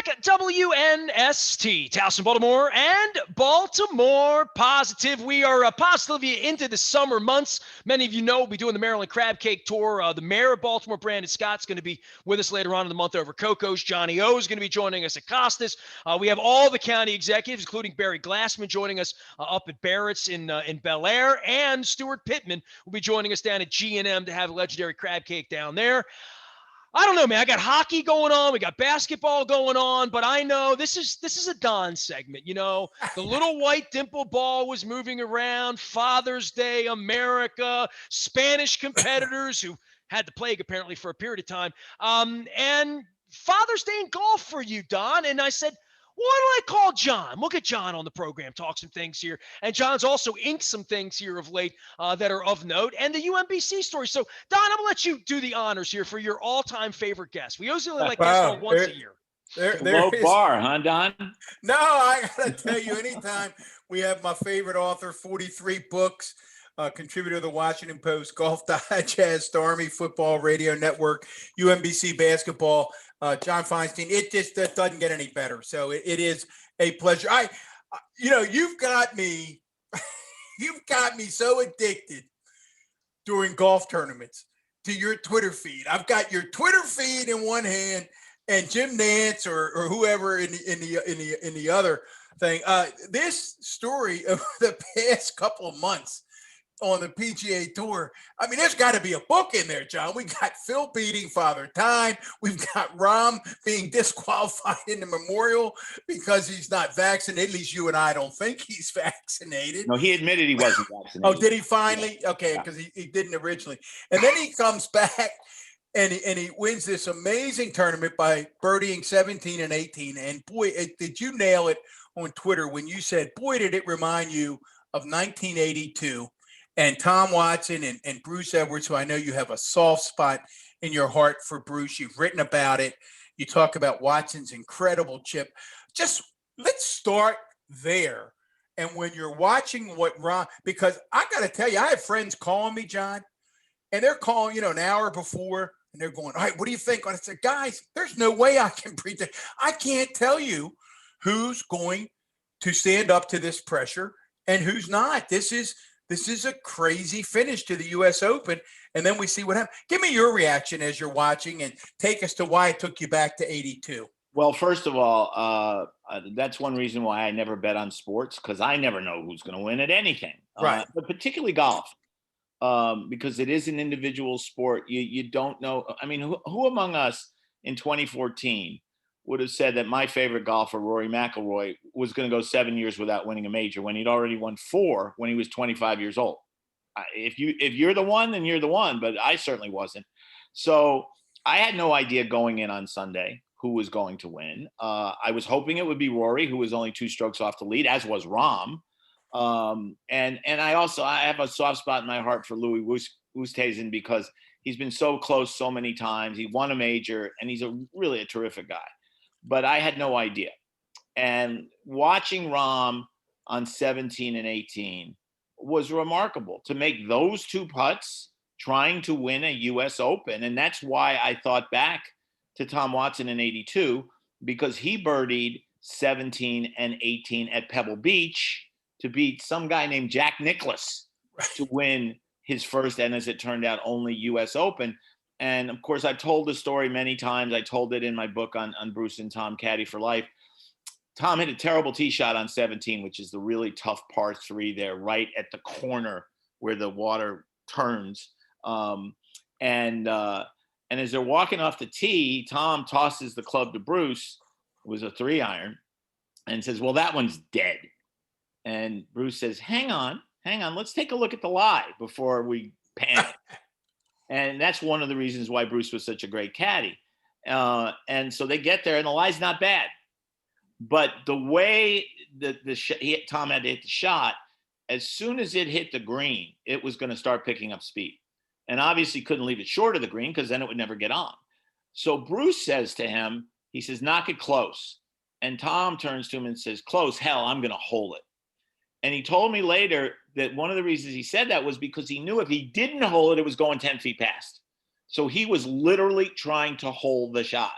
back at WNST, Towson, Baltimore, and Baltimore Positive. We are positively into the summer months. Many of you know we'll be doing the Maryland Crab Cake Tour. The mayor of Baltimore, Brandon Scott's going to be with us later on in the month over Coco's. Johnny O is going to be joining us at Costas. We have all the county executives, including Barry Glassman, joining us up at Barrett's in Bel Air, and Stuart Pittman will be joining us down at G&M to have a legendary crab cake down there. I don't know, man. I got hockey going on. We got basketball going on, but I know this is a Don segment. You know, the little white dimple ball was moving around. Father's Day, America, Spanish competitors who had the plague apparently for a period of time, and Father's Day in golf for you, Don. And I said, why don't I call John? We'll get John on the program, talk some things here. And John's also inked some things here of late that are of note, and the UMBC story. So, Don, I'm going to let you do the honors here for your all-time favorite guest. We usually like guests on once a year. Low bar, huh, Don? No, I got to tell you, anytime we have my favorite author, 43 books, contributor to the Washington Post, Golf Digest, Army Football Radio Network, UMBC Basketball, John Feinstein, it just doesn't get any better. So it is a pleasure. You've got me so addicted during golf tournaments to your Twitter feed. I've got your Twitter feed in one hand and Jim Nantz or whoever in the other thing. This story of the past couple of months on the PGA Tour, I mean, there's got to be a book in there, John. We got Phil beating Father Time. We've got Rahm being disqualified in the Memorial because he's not vaccinated. At least you and I don't think he's vaccinated. No, he admitted he wasn't vaccinated. Oh, did he finally? Okay, because he didn't originally. And then he comes back and he wins this amazing tournament by birdieing 17 and 18. And boy, did you nail it on Twitter when you said, boy, did it remind you of 1982. And Tom Watson and Bruce Edwards, who I know you have a soft spot in your heart for Bruce. You've written about it. You talk about Watson's incredible chip. Just let's start there. And when you're watching what Ron, because I got to tell you, I have friends calling me, John, and they're calling, an hour before, and they're going, all right, what do you think? And I said, guys, there's no way I can predict. I can't tell you who's going to stand up to this pressure and who's not. This is a crazy finish to the U.S. Open, and then we see what happens. Give me your reaction as you're watching and take us to why it took you back to 82. Well, first of all, that's one reason why I never bet on sports, because I never know who's going to win at anything, right? But particularly golf, because it is an individual sport. You don't know. I mean, who among us in 2014 would have said that my favorite golfer, Rory McIlroy, was going to go 7 years without winning a major when he'd already won 4 when he was 25 years old? If you're the one, then you're the one, but I certainly wasn't. So I had no idea going in on Sunday who was going to win. I was hoping it would be Rory, who was only 2 strokes off the lead, as was Rahm. And I have a soft spot in my heart for Louis Oosthuizen because he's been so close so many times. He won a major, and he's really a terrific guy. But I had no idea. And watching Rahm on 17 and 18 was remarkable to make those 2 putts trying to win a U.S. Open. And that's why I thought back to Tom Watson in 82, because he birdied 17 and 18 at Pebble Beach to beat some guy named Jack Nicklaus to win his first, and as it turned out, only U.S. Open. And of course, I've told the story many times. I told it in my book on Bruce and Tom, Caddy for Life. Tom hit a terrible tee shot on 17, which is the really tough par 3 there, right at the corner where the water turns. And as they're walking off the tee, Tom tosses the club to Bruce. It was a 3-iron, and says, well, that one's dead. And Bruce says, hang on. Let's take a look at the lie before we panic. And that's one of the reasons why Bruce was such a great caddy. And so they get there, and the lie's not bad. But the way Tom had to hit the shot, as soon as it hit the green, it was going to start picking up speed. And obviously couldn't leave it short of the green because then it would never get on. So Bruce says to him, he says, knock it close. And Tom turns to him and says, close, hell, I'm going to hole it. And he told me later that one of the reasons he said that was because he knew if he didn't hole it, it was going 10 feet past. So he was literally trying to hole the shot.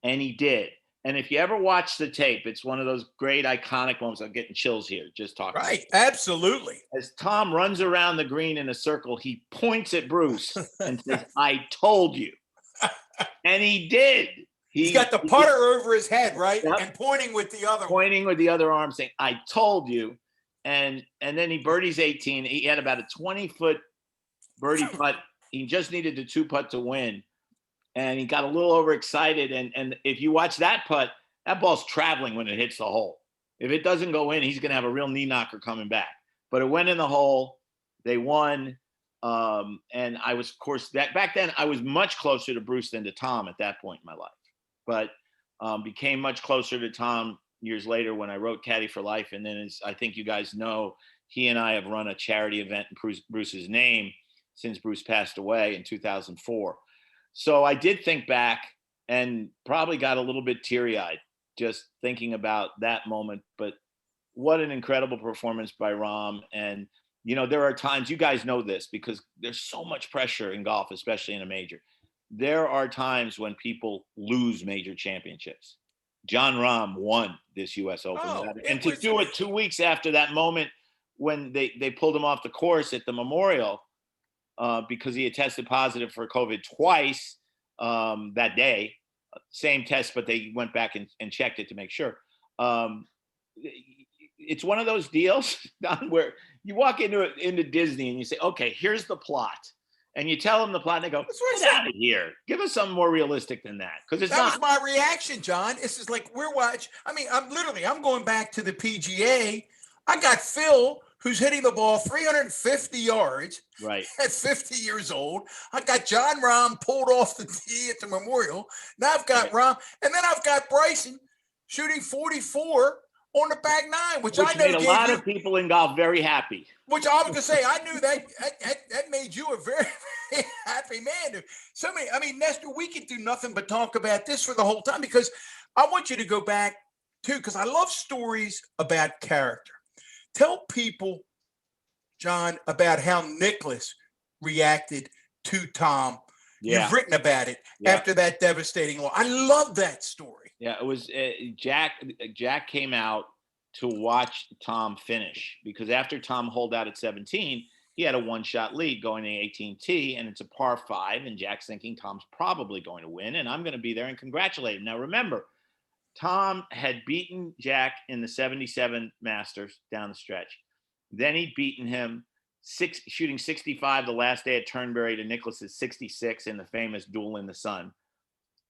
And he did. And if you ever watch the tape, it's one of those great iconic moments. I'm getting chills here just talking. Right. Absolutely. As Tom runs around the green in a circle, he points at Bruce and says, "I told you." And he did. He's got the putter over his head, right? Yep. And pointing with the other pointing with the other arm, saying, "I told you." And then he birdies 18. He had about a 20-foot birdie putt. He just needed the 2-putt to win. And he got a little overexcited. And if you watch that putt, that ball's traveling when it hits the hole. If it doesn't go in, he's going to have a real knee knocker coming back. But it went in the hole. They won. And I was, of course, that back then I was much closer to Bruce than to Tom at that point in my life. But became much closer to Tom years later when I wrote Caddy for Life. And then, as I think you guys know, he and I have run a charity event in Bruce's name since Bruce passed away in 2004. So I did think back and probably got a little bit teary-eyed just thinking about that moment. But what an incredible performance by Rahm. And, you know, there are times, you guys know this because there's so much pressure in golf, especially in a major. There are times when people lose major championships. Jon Rahm won this U.S. Open. And to do it 2 weeks after that moment when they pulled him off the course at the Memorial because he had tested positive for COVID twice that day. Same test, but they went back and checked it to make sure. It's one of those deals, Don, where you walk into Disney and you say, okay, here's the plot. And you tell them the plot, and they go, "Get out of here! Give us something more realistic than that." Because that was my reaction, John. It's just like we're watching. I mean, I'm going back to the PGA. I got Phil, who's hitting the ball 350 yards, right, at 50 years old. I got Jon Rahm pulled off the tee at the Memorial. Now I've got Rahm, and then I've got Bryson shooting 44 on the back nine, which I know made a lot of people in golf very happy. Which I was going to say, I knew that made you a very, very happy man. So many, I mean, Nestor, we could do nothing but talk about this for the whole time because I want you to go back too, because I love stories about character. Tell people, John, about how Nicklaus reacted to Tom. Yeah. You've written about it after that devastating loss. I love that story. Yeah, it was Jack came out to watch Tom finish because after Tom holed out at 17, he had a one-shot lead going to 18T, and it's a par 5, and Jack's thinking Tom's probably going to win, and I'm going to be there and congratulate him. Now, remember, Tom had beaten Jack in the 77 Masters down the stretch. Then he'd beaten him shooting 65 the last day at Turnberry to Nicklaus's 66 in the famous duel in the sun.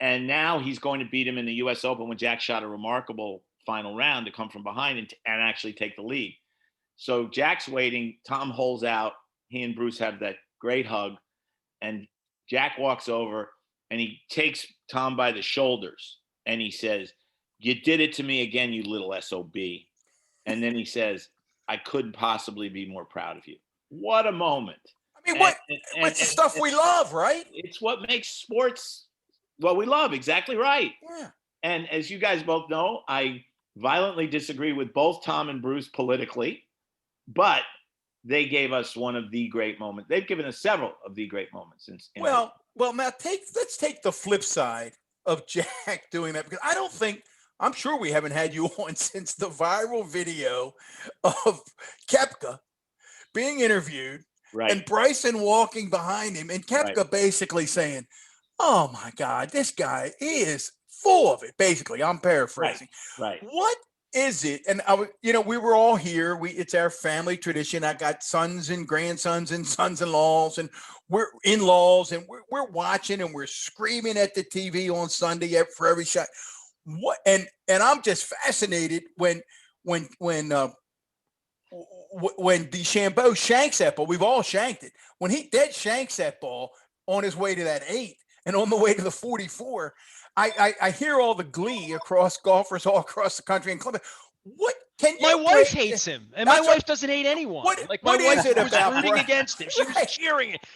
And now he's going to beat him in the U.S. Open when Jack shot a remarkable final round to come from behind and actually take the lead. So Jack's waiting. Tom holes out. He and Bruce have that great hug. And Jack walks over and he takes Tom by the shoulders. And he says, "You did it to me again, you little SOB." And then he says, "I couldn't possibly be more proud of you." What a moment. I mean, what's the stuff we love, right? It's what makes sports what we love. Exactly right. Yeah. And as you guys both know, I violently disagree with both Tom and Bruce politically, but they gave us one of the great moments. They've given us several of the great moments. Well, now let's take the flip side of Jack doing that, because I'm sure we haven't had you on since the viral video of Koepka being interviewed and Bryson walking behind him and Koepka basically saying, "Oh my God, this guy is full of it." Basically, I'm paraphrasing. Right. What is it? And we were all here. It's our family tradition. I got sons and grandsons and sons-in-laws, and we're in-laws, and we're watching and we're screaming at the TV on Sunday for every shot. What? And I'm just fascinated when DeChambeau shanks that ball. We've all shanked it. When he dead shanks that ball on his way to that 8 and on the way to the 44, I hear all the glee across golfers all across the country and club. What can you? My wife hates him, and my wife doesn't hate anyone. My wife was rooting against him. She was cheering it.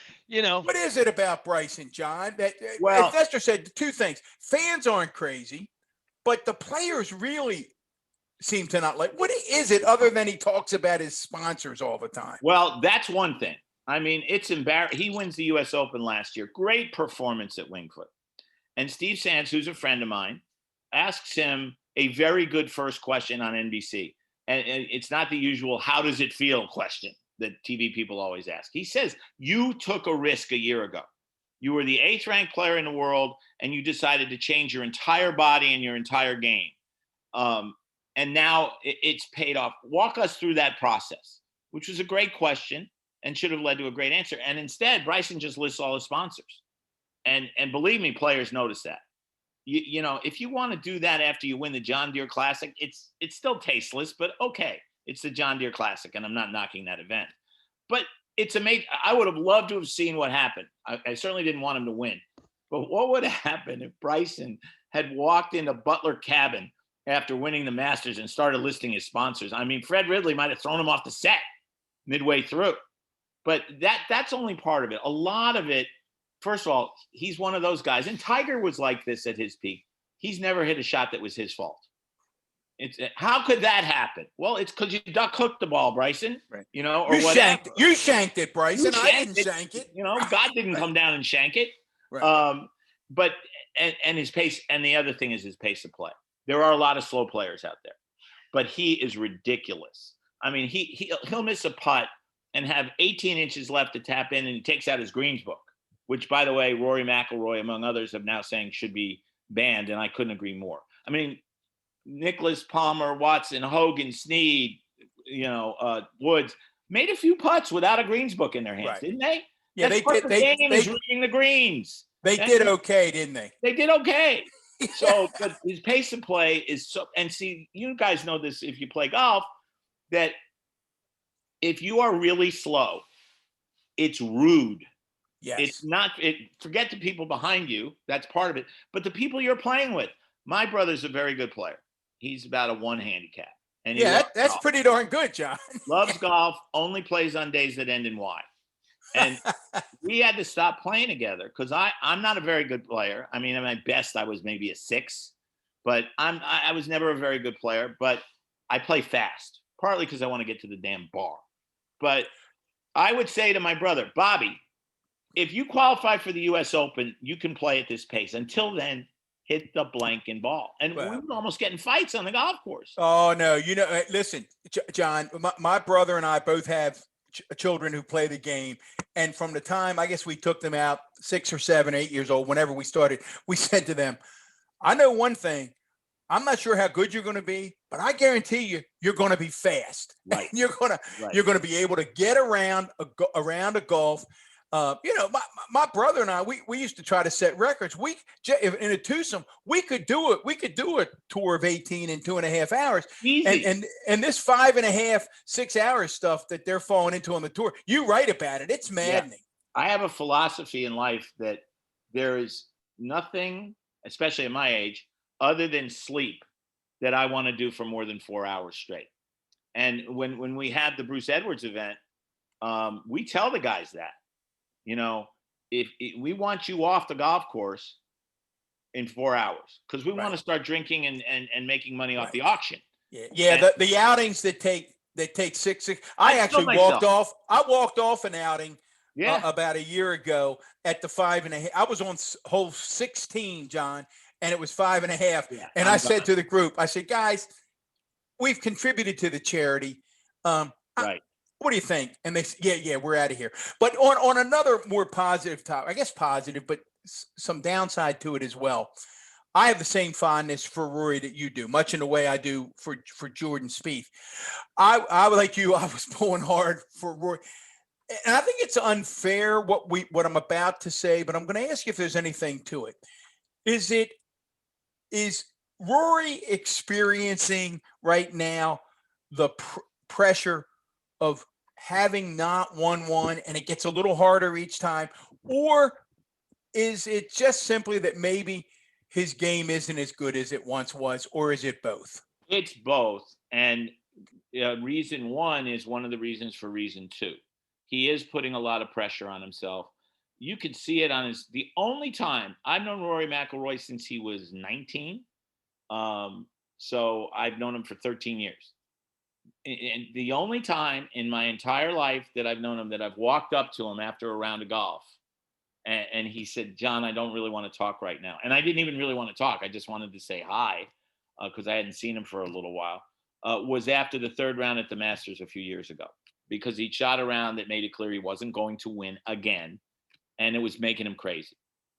What is it about Bryson, John? As Nestor said, two things: fans aren't crazy, but the players really seem to not like. What is it other than he talks about his sponsors all the time? Well, that's one thing. I mean, it's embarrassing. He wins the U.S. Open last year. Great performance at Winged Foot. And Steve Sands, who's a friend of mine, asks him a very good first question on NBC. And it's not the usual, how does it feel question that TV people always ask. He says, you took a risk a year ago. You were the 8th ranked player in the world, and you decided to change your entire body and your entire game. And now it's paid off. Walk us through that process, which was a great question and should have led to a great answer. And instead, Bryson just lists all his sponsors. And believe me, players notice that. You know, if you want to do that after you win the John Deere Classic, it's still tasteless, but okay. It's the John Deere Classic, and I'm not knocking that event. But it's amazing. I would have loved to have seen what happened. I certainly didn't want him to win. But what would have happened if Bryson had walked into Butler Cabin after winning the Masters and started listing his sponsors? I mean, Fred Ridley might have thrown him off the set midway through. But that's only part of it. A lot of it, first of all, he's one of those guys. And Tiger was like this at his peak. He's never hit a shot that was his fault. How could that happen? Well, it's because you duck hooked the ball, Bryson. Right. You know, or whatever. You shanked it, Bryson. I didn't shank it. You know, God didn't come down and shank it. Right. But his pace, and the other thing is his pace of play. There are a lot of slow players out there, but he is ridiculous. I mean, he'll miss a putt and have 18 inches left to tap in, and he takes out his greens book, which, by the way, Rory McIlroy, among others, have now saying should be banned, and I couldn't agree more. I mean, Nicholas, Palmer, Watson, Hogan, Snead, Woods made a few putts without a greens book in their hands, didn't they? Yeah, That's they did. They is reading the greens. They did okay, didn't they? They did okay. So, but his pace of play is so. And see, you guys know this if you play golf, that if you are really slow, it's rude. Yes. It's not. Forget the people behind you. That's part of it. But the people you're playing with. My brother's a very good player. He's about a 1 handicap. And that's pretty darn good, John. Loves golf, only plays on days that end in Y. And we had to stop playing together because I'm not a very good player. I mean, at my best, I was maybe a 6, but I was never a very good player. But I play fast, partly because I want to get to the damn bar. But I would say to my brother, Bobby, if you qualify for the U.S. Open, you can play at this pace. Until then, hit the blanking ball. And we were almost getting fights on the golf course. Oh, no. Listen, John, my brother and I both have children who play the game. And from the time, I guess we took them out 6 or 7, 8 years old, whenever we started, we said to them, I know one thing. I'm not sure how good you're going to be, but I guarantee you're going to be fast. Right. You're going to be able to get around a golf. My brother and I, we used to try to set records. In a twosome, we could do it. We could do a tour of 18 in 2.5 hours. Easy. And this 5.5, 6 hours stuff that they're falling into on the tour, you write about it. It's maddening. Yeah. I have a philosophy in life that there is nothing, especially at my age, other than sleep that I want to do for more than 4 hours straight. And when we had the Bruce Edwards event, we tell the guys that. If we want you off the golf course in 4 hours, because we want to start drinking and making money off the auction. Yeah. The outings that take 6. I actually walked off. I walked off an outing about a year ago at the 5.5. I was on hole 16, John, and it was 5.5. Yeah, and I said to the group, I said, guys, we've contributed to the charity. What do you think? And they said, yeah, we're out of here. But on another more positive topic, I guess positive, but some downside to it as well. I have the same fondness for Rory that you do, much in the way I do for Jordan Spieth. I like you, I was pulling hard for Rory. And I think it's unfair what I'm about to say, but I'm going to ask you if there's anything to it. Is Rory experiencing right now the pressure of having not won one and it gets a little harder each time? Or is it just simply that maybe his game isn't as good as it once was? Or is it both? It's both. And reason one is one of the reasons for reason two. He is putting a lot of pressure on himself. You can see it on the only time I've known Rory McIlroy since he was 19. So I've known him for 13 years. And the only time in my entire life that I've known him that I've walked up to him after a round of golf And he said, John, I don't really want to talk right now. And I didn't even really want to talk. I just wanted to say hi because I hadn't seen him for a little while. Was after the third round at the Masters a few years ago, because he shot a round that made it clear he wasn't going to win again. And it was making him crazy.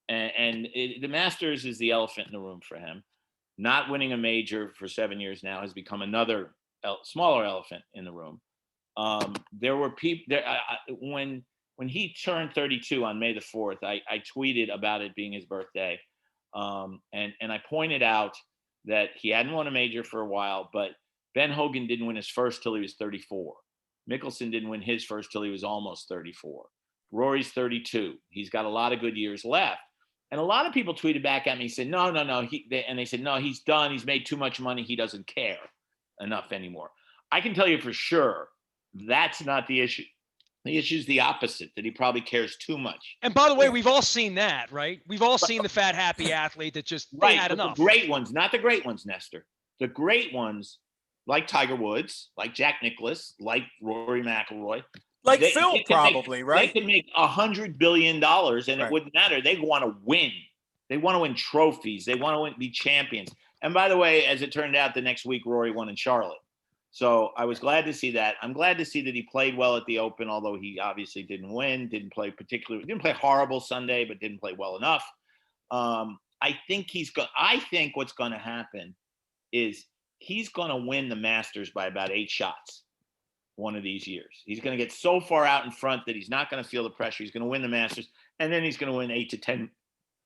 The Masters is the elephant in the room for him. Not winning a major for 7 years now has become another smaller elephant in the room. There were people there when he turned 32 on May the 4th. I tweeted about it being his birthday, and I pointed out that he hadn't won a major for a while, but Ben Hogan didn't win his first till he was 34. Mickelson didn't win his first till he was almost 34. Rory's 32. He's got a lot of good years left. And a lot of people tweeted back at me, said, no. They said, no, he's done. He's made too much money. He doesn't care enough anymore. I can tell you for sure that's not the issue. The issue is the opposite, that he probably cares too much. And by the way, we've all seen that, right? We've all seen the fat, happy athlete that just they had enough. The great ones, not the great ones, Nestor. The great ones, like Tiger Woods, like Jack Nicklaus, like Rory McIlroy. Like Phil, probably, right? They can make $100 billion, and it wouldn't matter. They want to win. They want to win trophies. They want to be champions. And by the way, as it turned out, the next week, Rory won in Charlotte. So I was glad to see that. I'm glad to see that he played well at the Open, although he obviously didn't win, didn't play horrible Sunday, but didn't play well enough. I think what's going to happen is he's going to win the Masters by about 8 shots one of these years. He's going to get so far out in front that he's not going to feel the pressure. He's going to win the Masters, and then he's going to win 8 to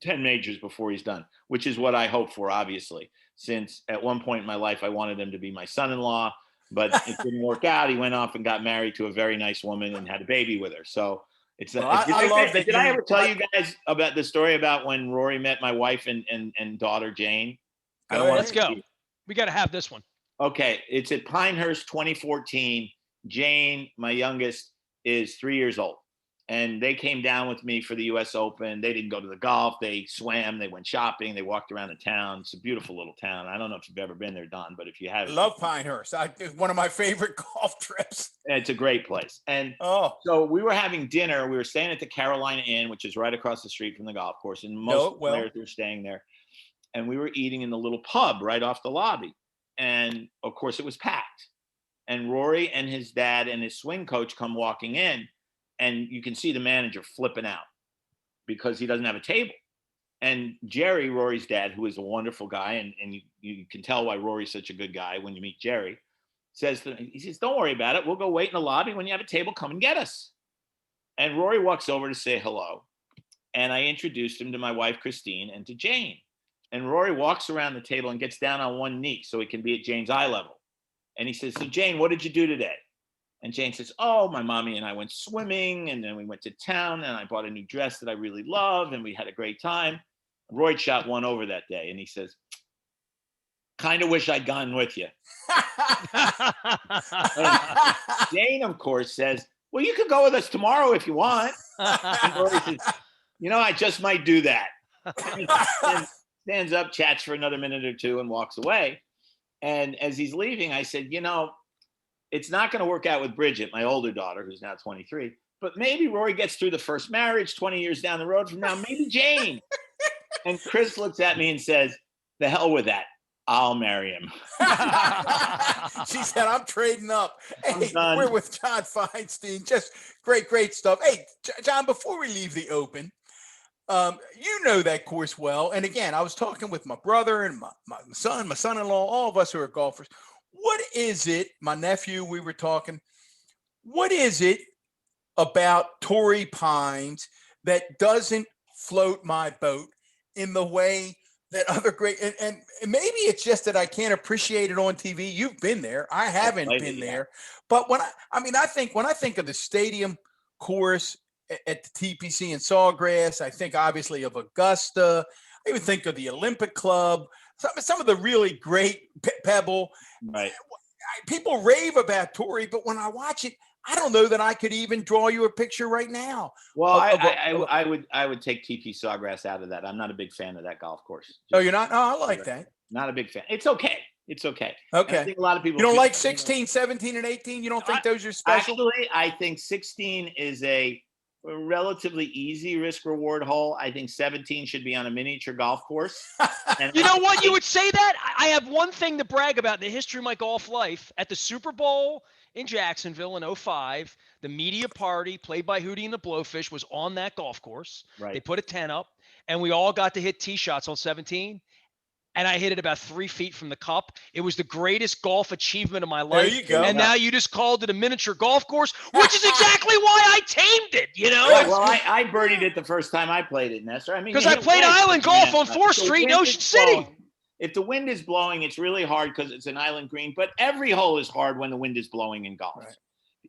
10 majors before he's done, which is what I hope for, obviously, since at one point in my life, I wanted him to be my son-in-law, but it didn't work out. He went off and got married to a very nice woman and had a baby with her. So it's did I ever tell you guys about the story about when Rory met my wife and daughter, Jane? Let's go. We got to have this one. Okay. It's at Pinehurst 2014. Jane, my youngest, is 3 years old. And they came down with me for the U.S. Open. They didn't go to the golf. They swam. They went shopping. They walked around the town. It's a beautiful little town. I don't know if you've ever been there, Don, but if you have, love Pinehurst. It's one of my favorite golf trips. It's a great place. And so we were having dinner. We were staying at the Carolina Inn, which is right across the street from the golf course. And most players were staying there. And we were eating in the little pub right off the lobby. And of course, it was packed. And Rory and his dad and his swing coach come walking in. And you can see the manager flipping out because he doesn't have a table. And Jerry, Rory's dad, who is a wonderful guy, and you can tell why Rory's such a good guy when you meet Jerry, says, don't worry about it. We'll go wait in the lobby. When you have a table, come and get us. And Rory walks over to say hello. And I introduced him to my wife, Christine, and to Jane. And Rory walks around the table and gets down on one knee so he can be at Jane's eye level. And he says, so Jane, what did you do today? And Jane says, oh, my mommy and I went swimming, and then we went to town, and I bought a new dress that I really love, and we had a great time. Roy shot one over that day, and he says, kind of wish I'd gone with you. Jane, of course, says, well, you could go with us tomorrow if you want. And Roy says, I just might do that. And stands up, chats for another minute or two, and walks away. And as he's leaving, I said, it's not going to work out with Bridget, my older daughter, who's now 23. But maybe Rory gets through the first marriage 20 years down the road from now. Maybe Jane. And Chris looks at me and says, the hell with that. I'll marry him. She said, I'm trading up. Hey, we're with John Feinstein. Just great stuff. Hey, John, before we leave the Open, you know that course well. And again, I was talking with my brother and my son, my son-in-law, all of us who are golfers. What is it, my nephew, we were talking, what is it about Torrey Pines that doesn't float my boat in the way that other great, and maybe it's just that I can't appreciate it on TV. You've been there. I haven't been there. But when I think of the stadium course at the TPC in Sawgrass, I think obviously of Augusta. I even think of the Olympic Club, some of the really great Pebble. Right. People rave about Torrey, but when I watch it, I don't know that I could even draw you a picture right now. Well, I would take TP Sawgrass out of that. I'm not a big fan of that golf course. You're not? Oh, I like that. Not a big fan. It's okay. Okay. I think a lot of people. You don't like 16, 17, and 18? You don't think those are special? Actually, I think 16 is relatively easy risk reward hole. I think 17 should be on a miniature golf course. And You know what? You would say that? I have one thing to brag about in the history of my golf life. At the Super Bowl in Jacksonville in '05, the media party played by Hootie and the Blowfish was on that golf course. Right. They put a tent up, and we all got to hit tee shots on 17. And I hit it about 3 feet from the cup. It was the greatest golf achievement of my life. There you go. And now you just called it a miniature golf course, which is exactly why I tamed it, you know? Yeah, well, I birdied it the first time I played it, Nestor. I mean, because I played island golf on 4th Street in Ocean City. If the wind is blowing, it's really hard because it's an island green, but every hole is hard when the wind is blowing in golf. Right.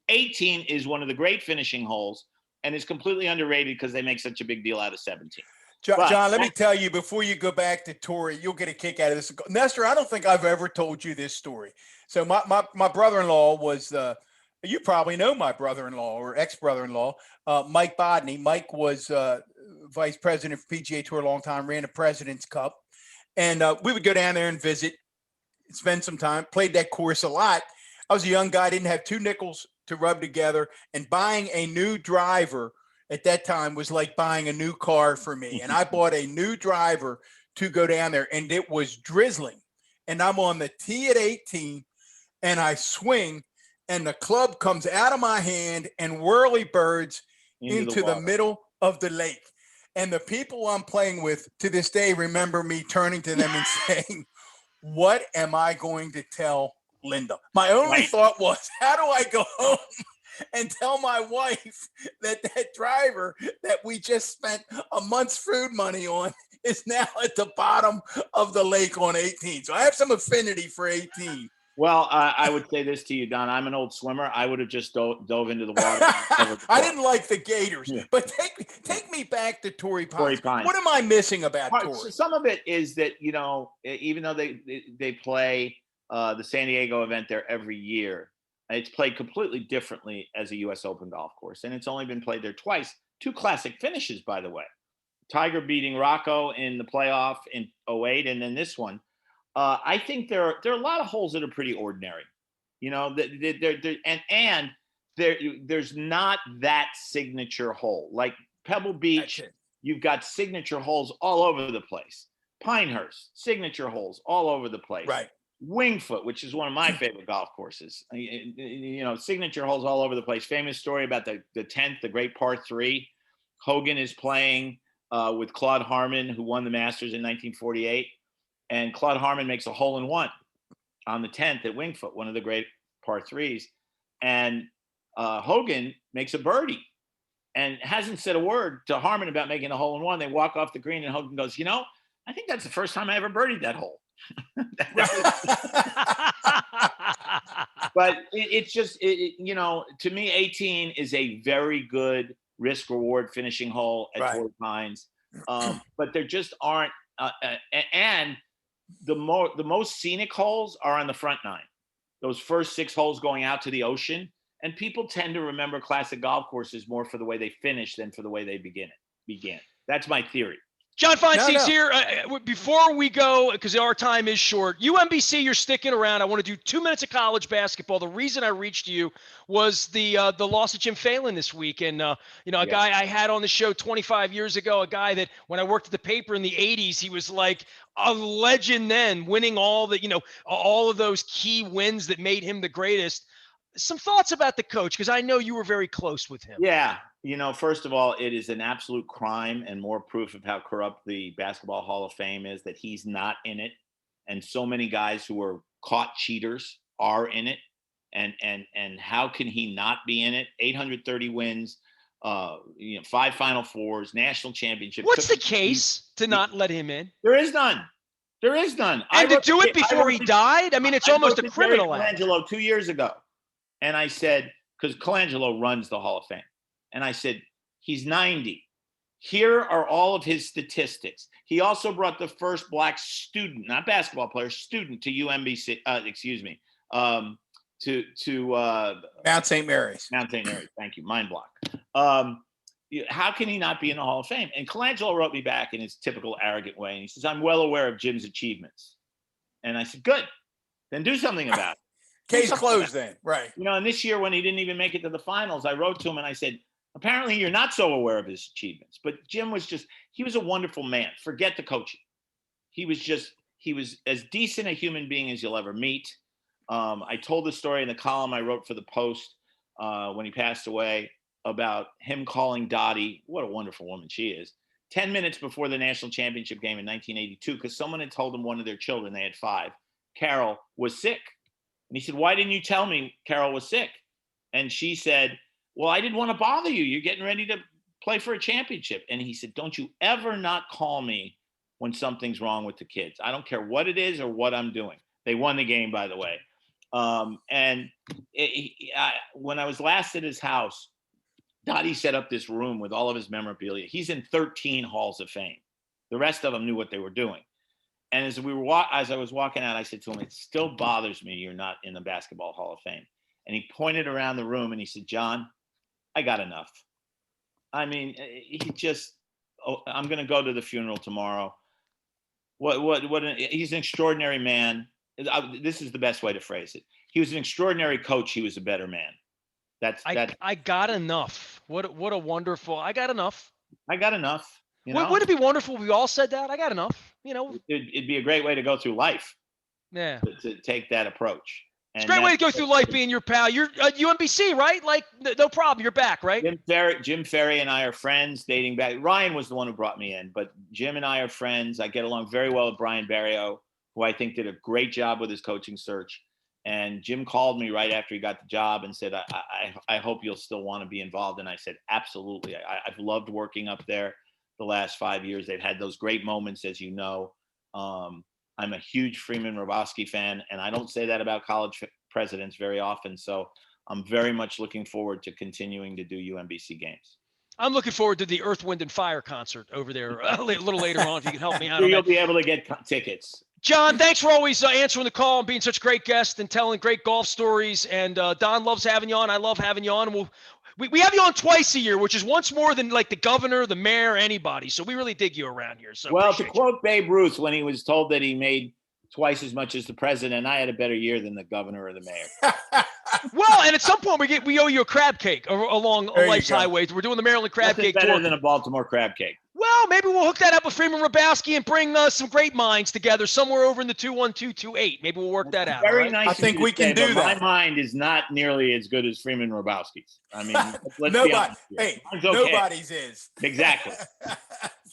18 is one of the great finishing holes and is completely underrated because they make such a big deal out of 17. John, let me tell you, before you go back to Torrey, you'll get a kick out of this. Nestor, I don't think I've ever told you this story. So my brother-in-law was, you probably know my brother-in-law or ex-brother-in-law, Mike Bodney. Mike was vice president for PGA Tour a long time, ran the President's Cup. And we would go down there and visit, spend some time, played that course a lot. I was a young guy, didn't have 2 nickels to rub together, and buying a new driver at that time was like buying a new car for me. And I bought a new driver to go down there, and it was drizzling. And I'm on the tee at 18, and I swing, and the club comes out of my hand and whirly birds into the middle of the lake. And the people I'm playing with to this day remember me turning to them and saying, what am I going to tell Linda? My only thought was, how do I go home and tell my wife that driver that we just spent a month's food money on is now at the bottom of the lake on 18? So I have some affinity for 18. Well, I would say this to you, Don. I'm an old swimmer. I would have just dove into the water. I didn't like the Gators, but take me back to Torrey Pines. What am I missing about Torrey? So some of it is that, you know, even though they play the San Diego event there every year, it's played completely differently as a U.S. Open golf course, and it's only been played there twice. 2 classic finishes, by the way. Tiger beating Rocco in the playoff in '08, and then this one. I think there are a lot of holes that are pretty ordinary, you know, and there's not that signature hole like Pebble Beach. You've got signature holes all over the place. Pinehurst, signature holes all over the place. Right. Wingfoot, which is one of my favorite golf courses, you know, signature holes all over the place. Famous story about the 10th, the great par 3. Hogan is playing with Claude Harmon, who won the Masters in 1948. And Claude Harmon makes a hole-in-one on the 10th at Wingfoot, one of the great par 3s. And Hogan makes a birdie and hasn't said a word to Harmon about making a hole-in-one. They walk off the green and Hogan goes, you know, I think that's the first time I ever birdied that hole. But it's just, you know, to me, 18 is a very good risk-reward finishing hole at Torrey Pines. But there just aren't, and the most scenic holes are on the front 9. Those first 6 holes going out to the ocean, and people tend to remember classic golf courses more for the way they finish than for the way they began. That's my theory. John Feinstein's here. Before we go, because our time is short, UMBC, you're sticking around. I want to do 2 minutes of college basketball. The reason I reached you was the loss of Jim Phelan this week. And, you know, a guy I had on the show 25 years ago, a guy that when I worked at the paper in the 80s, he was like a legend then, winning all of those key wins that made him the greatest. Some thoughts about the coach, because I know you were very close with him. Yeah. You know, first of all, it is an absolute crime and more proof of how corrupt the Basketball Hall of Fame is that he's not in it. And so many guys who are caught cheaters are in it. And how can he not be in it? 830 wins, 5 Final Fours, national championship. What's the case to not let him in? There is none. There is none. And to do it before he died? I mean, it's almost a criminal act. Colangelo 2 years ago. And I said, because Colangelo runs the Hall of Fame. And I said, he's 90. Here are all of his statistics. He also brought the first black student, not basketball player, student to UMBC, to Mount St. Mary's. Mount St. Mary's, thank you, mind block. How can he not be in the Hall of Fame? And Colangelo wrote me back in his typical arrogant way. And he says, I'm well aware of Jim's achievements. And I said, good, then do something about it. Case closed then, right. You know, and this year when he didn't even make it to the finals, I wrote to him and I said, Apparently, you're not so aware of his achievements. But Jim was he was a wonderful man. Forget the coaching. He was as decent a human being as you'll ever meet. I told the story in the column I wrote for the Post when he passed away about him calling Dottie, what a wonderful woman she is, 10 minutes before the national championship game in 1982, because someone had told him one of their children, they had 5, Carol, was sick. And he said, why didn't you tell me Carol was sick? And she said, well, I didn't want to bother you. You're getting ready to play for a championship. And he said, don't you ever not call me when something's wrong with the kids. I don't care what it is or what I'm doing. They won the game, by the way. When I was last at his house, Dottie set up this room with all of his memorabilia. He's in 13 halls of fame. The rest of them knew what they were doing. And as I was walking out, I said to him, it still bothers me you're not in the Basketball Hall of Fame. And he pointed around the room and he said, John, I got enough. I mean, I'm going to go to the funeral tomorrow. He's an extraordinary man. This is the best way to phrase it. He was an extraordinary coach. He was a better man. I got enough. What a wonderful, I got enough. I got enough. Wouldn't it be wonderful if we all said that? I got enough, It'd be a great way to go through life. Yeah. To take that approach. It's a great way to go through life being your pal. You're UMBC, right? Like, no problem. You're back, right? Jim Ferry and I are friends dating back. Ryan was the one who brought me in, but Jim and I are friends. I get along very well with Brian Barrio, who I think did a great job with his coaching search. And Jim called me right after he got the job and said, I hope you'll still want to be involved. And I said, absolutely. I've loved working up there the last 5 years. They've had those great moments, as you know. I'm a huge Freeman Hrabosky fan, and I don't say that about college presidents very often. So I'm very much looking forward to continuing to do UMBC games. I'm looking forward to the Earth, Wind, and Fire concert over there a little later on, if you can help me out. You'll be able to get tickets. John, thanks for always answering the call and being such a great guest and telling great golf stories. And Don loves having you on. I love having you on. And we have you on twice a year, which is once more than like the governor, the mayor, anybody. So we really dig you around here. So well, to quote Babe Ruth, when he was told that he made twice as much as the president, I had a better year than the governor or the mayor. Well, and at some point we owe you a crab cake along life's highways. We're doing the Maryland crab cake better tour. Than a Baltimore crab cake. Well, maybe we'll hook that up with Freeman Hrabosky and bring some great minds together somewhere over in the 21228. Maybe we'll work that out. Very right? nice. I think we can do that. My mind is not nearly as good as Freeman Hrabosky's. I mean, let's Nobody, be honest here. hey, okay. nobody's is. Exactly.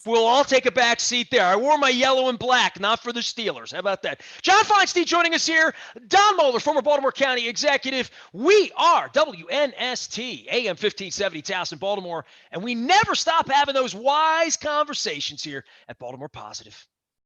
We'll all take a back seat there. I wore my yellow and black, not for the Steelers. How about that? John Feinstein joining us here. Don Moeller, former Baltimore County executive. We are WNST, AM 1570, Towson, Baltimore. And we never stop having those wise conversations here at Baltimore Positive.